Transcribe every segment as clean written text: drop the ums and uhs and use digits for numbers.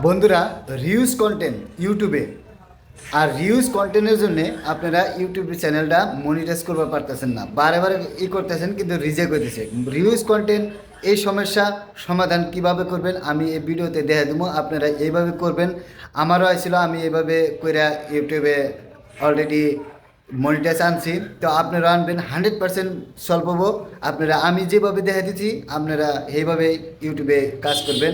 বন্ধুরা, reuse content ইউটিউবে আর reuse কন্টেন্টের জন্য আপনারা ইউটিউব চ্যানেলটা মনিটাইজ করতে পারতেছেন না, বারে বারে করতেছেন কিন্তু রিজেক্ট হইতেছে। রিউজ কন্টেন্ট এই সমস্যা সমাধান কিভাবে করবেন আমি এই ভিডিওতে দেখা দেবো। আপনারা এইভাবে করবেন। আমারও আসছিল, আমি এইভাবে করে ইউটিউবে অলরেডি মনিটাইজ আনছি, তো আপনারা আনবেন। 100% সলভ হবো। আপনারা আমি যেভাবে দেখা দিচ্ছি আপনারা এইভাবে ইউটিউবে কাজ করবেন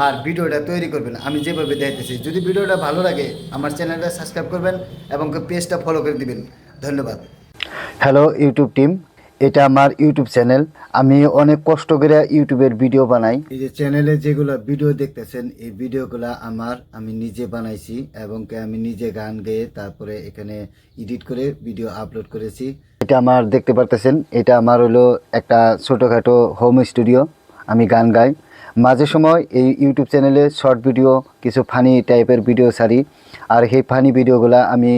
আর ভিডিওটা তৈরি করবেন আমি যেভাবে দেখাতেছি। যদি ভিডিওটা ভালো লাগে আমার চ্যানেলটা সাবস্ক্রাইব করবেন এবং পেজটা ফলো করে দিবেন। ধন্যবাদ। হ্যালো ইউটিউব টিম, এটা আমার ইউটিউব চ্যানেল। আমি অনেক কষ্ট করে ইউটিউবের ভিডিও বানাই। এই যে চ্যানেলে যেগুলো ভিডিও দেখতেছেন এই ভিডিওগুলো আমি নিজে বানাইছি এবং আমি নিজে গান গেয়ে তারপরে এখানে এডিট করে ভিডিও আপলোড করেছি। এটা আমার দেখতে পারতেছেন, এটা আমার হলো একটা ছোটোখাটো হোম স্টুডিও। আমি গান গাই, মাঝে সময় এই ইউটিউব চ্যানেলে শর্ট ভিডিও, কিছু ফানি টাইপের ভিডিও ছাড়ি। আর সেই ফানি ভিডিওগুলো আমি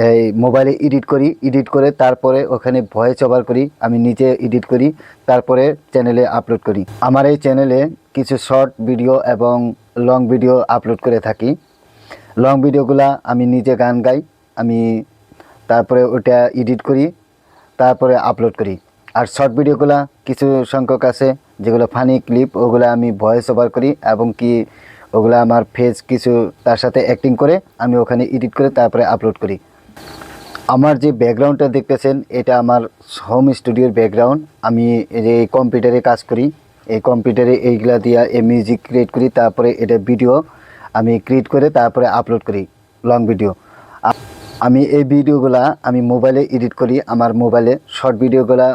এই মোবাইলে এডিট করে তারপরে ওখানে ভয়েস ওভার করি, আমি নিজে এডিট করি, তারপরে চ্যানেলে আপলোড করি। আমার এই চ্যানেলে কিছু শর্ট ভিডিও এবং লং ভিডিও আপলোড করে থাকি। লং ভিডিওগুলা আমি নিজে গান গাই, আমি তারপরে ওটা এডিট করি, তারপরে আপলোড করি। আর শর্ট ভিডিওগুলা কিছু সংখ্যক আছে যেগুলো ফানি ক্লিপ, ওগুলো আমি ভয়েস ওভার করি এবং কি ওগুলো আমার ফেস কিছু তার সাথে অ্যাক্টিং করে আমি ওখানে এডিট করে তারপরে আপলোড করি। আমার যে ব্যাকগ্রাউন্ডটা দেখতেছেন এটা আমার হোম স্টুডিওর ব্যাকগ্রাউন্ড। আমি এই কম্পিউটারে কাজ করি, এই কম্পিউটারে এইগুলা দিয়ে এই মিউজিক ক্রিয়েট করি, তারপরে এটা ভিডিও আমি ক্রিয়েট করে তারপরে আপলোড করি লং ভিডিও। আমি এই ভিডিওগুলা আমি মোবাইলে এডিট করি। আমার মোবাইলে শর্ট ভিডিওগুলা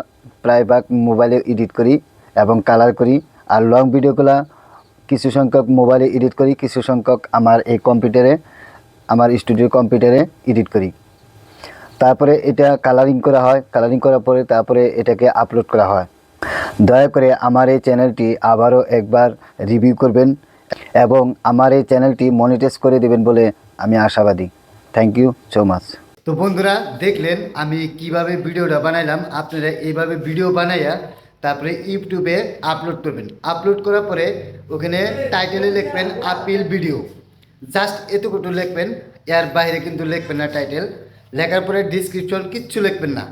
প্রায়ভাগ মোবাইলে এডিট করি এবং কালার করি। আর লং ভিডিওগুলা কিছু সংখ্যক মোবাইলে এডিট করি, কিছু সংখ্যক আমার এই কম্পিউটারে, আমার স্টুডিও কম্পিউটারে এডিট করি। তারপরে এটা কালারিং করা হয়, কালারিং করার পরে তারপরে এটাকে আপলোড করা হয়। দয়া করে আমার এই চ্যানেলটি আবারও একবার রিভিউ করবেন এবং আমার এই চ্যানেলটি মনিটাইজ করে দেবেন বলে আমি আশাবাদী। Thank you so much. তো বন্ধুরা, দেখলেন আমি কিভাবে ভিডিওটা বানাইলাম। আপনারা এইভাবে ভিডিও বানাইয়া তারপরে ইউটিউবে আপলোড করবেন। আপলোড করার পরে ওখানে টাইটেলে লিখবেন আপিল ভিডিও, জাস্ট এতটুকু লিখবেন, এর বাইরে কিন্তু লিখবেন না। টাইটেল লেখার পরে ডিসক্রিপশন কিচ্ছু লিখবেন না,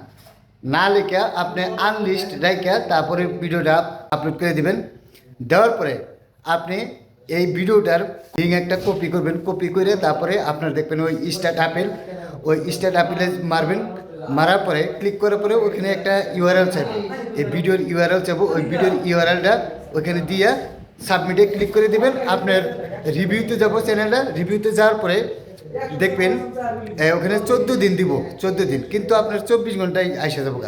না লেখা আপনি আনলিস্ট রেখা তারপরে ভিডিওটা আপলোড করে দিবেন। দেওয়ার পরে আপনি এই ভিডিওটার লিঙ্ক একটা কপি করবেন, কপি করে তারপরে আপনার দেখবেন ওই স্টার্ট আপেল, ওই স্টার্ট আপেলে মারবেন। মারার পরে ক্লিক করার পরে ওখানে একটা ইউআরএল চাইবে, এই ভিডিওর ইউআরএল চাইবো, ওই ভিডিওর ইউআরএলটা ওখানে দিয়ে সাবমিটে ক্লিক করে দিবেন। আপনার রিভিউতে যাবো, চ্যানেলটা রিভিউতে যাওয়ার পরে দেখবেন ওখানে 14 দিন দিব, 14 দিন, কিন্তু আপনার 24 ঘন্টায় আইসা যাবো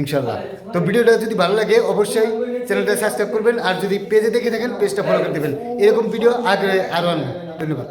ইনশাল্লাহ। তো ভিডিওটা যদি ভালো লাগে অবশ্যই চ্যানেলটা সাবস্ক্রাইব করবেন, আর যদি পেজে দেখে থাকেন পেজটা ফলো করে দেবেন। এরকম ভিডিও আগে আরও আনবেন। ধন্যবাদ।